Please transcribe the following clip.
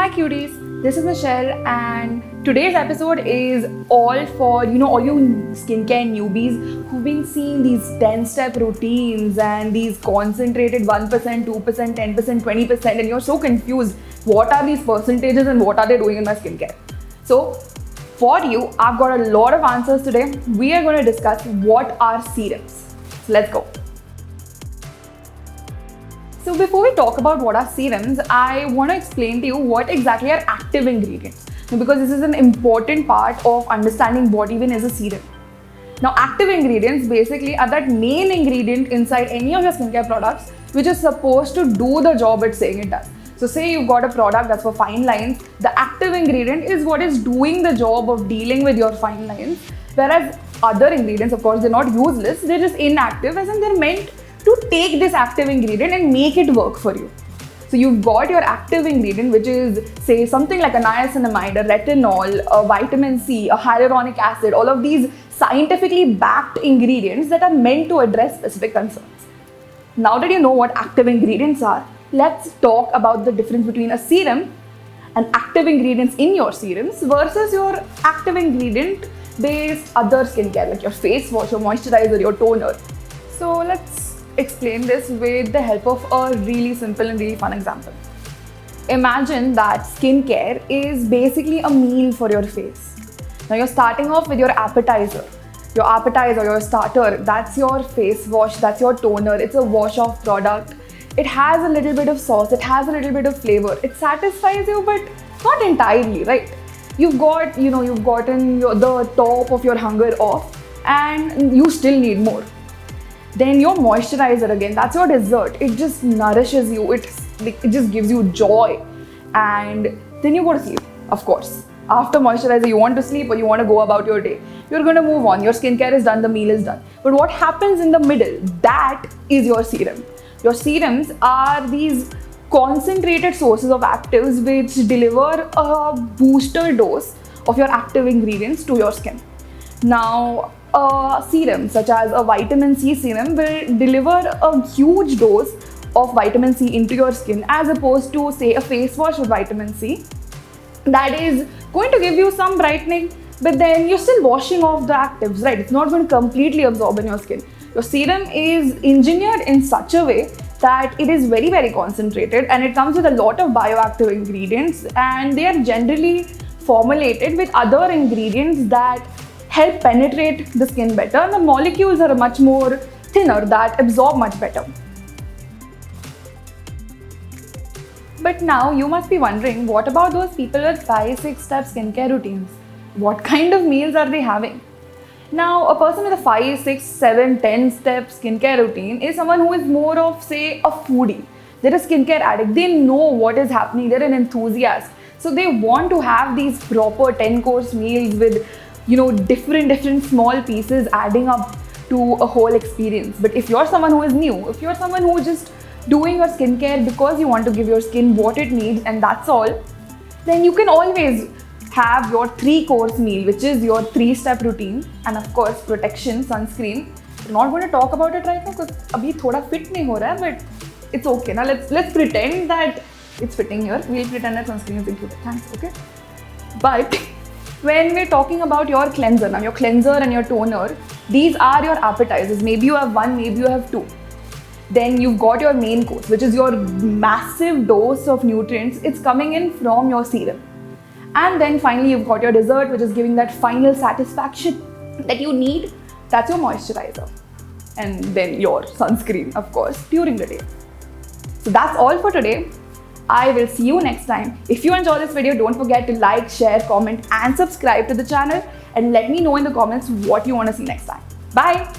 Hi cuties, this is Mitchelle and today's episode is all for all you skincare newbies who've been seeing these 10-step routines and these concentrated 1%, 2%, 10%, 20% and you're so confused. What are these percentages and what are they doing in my skincare? So for you, I've got a lot of answers today. We are going to discuss what are serums. So let's go. So before we talk about what are serums, I want to explain to you what exactly are active ingredients, because this is an important part of understanding what even is a serum. Now, active ingredients basically are that main ingredient inside any of your skincare products which is supposed to do the job it's saying it does. So say you've got a product that's for fine lines, the active ingredient is what is doing the job of dealing with your fine lines, whereas other ingredients, of course, they're not useless, they're just inactive, as in they're meant to take this active ingredient and make it work for you. So you've got your active ingredient, which is say something like a niacinamide, a retinol, a vitamin C, a hyaluronic acid, all of these scientifically backed ingredients that are meant to address specific concerns. Now that you know what active ingredients are, let's talk about the difference between a serum and active ingredients in your serums versus your active ingredient based other skincare like your face wash, your moisturizer, your toner. So let's explain this with the help of a really simple and really fun example. Imagine that skincare is basically a meal for your face. Now you're starting off with your appetizer, your starter, that's your face wash, that's your toner, it's a wash off product. It has a little bit of sauce, it has a little bit of flavor, it satisfies you but not entirely, right? You've gotten the top of your hunger off and you still need more. Then your moisturizer, again, that's your dessert. It just nourishes you, it just gives you joy. And then you go to sleep, of course. After moisturizer, you want to sleep or you want to go about your day. You're going to move on, your skincare is done, the meal is done. But what happens in the middle, that is your serum. Your serums are these concentrated sources of actives which deliver a booster dose of your active ingredients to your skin. Now, a serum such as a vitamin C serum will deliver a huge dose of vitamin C into your skin as opposed to say a face wash with vitamin C that is going to give you some brightening, but then you're still washing off the actives, right? It's not going to completely absorb in your skin. Your serum is engineered in such a way that it is very, very concentrated and it comes with a lot of bioactive ingredients, and they are generally formulated with other ingredients that help penetrate the skin better, and the molecules are much more thinner that absorb much better. But now you must be wondering, what about those people with 5-6 step skincare routines? What kind of meals are they having? Now, a person with a 5, 6, 7, 10 step skincare routine is someone who is more of, say, a foodie. They're a skincare addict. They know what is happening. They're an enthusiast. So they want to have these proper 10-course meals with different small pieces adding up to a whole experience. But if you're someone who is new, if you're someone who is just doing your skincare because you want to give your skin what it needs and that's all, then you can always have your 3-course meal, which is your 3-step routine, and of course protection, sunscreen. We're not going to talk about it right now because abhi thoda fit nahi ho raha hai, but it's okay. Now let's pretend that it's fitting here. We'll pretend that sunscreen is included. Thanks, okay? But when we're talking about your cleanser, now your cleanser and your toner, these are your appetizers. Maybe you have 1, maybe you have 2. Then you've got your main course, which is your massive dose of nutrients. It's coming in from your serum. And then finally you've got your dessert, which is giving that final satisfaction that you need. That's your moisturizer. And then your sunscreen, of course, during the day. So that's all for today. I will see you next time. If you enjoyed this video, don't forget to like, share, comment and subscribe to the channel, and let me know in the comments what you want to see next time. Bye!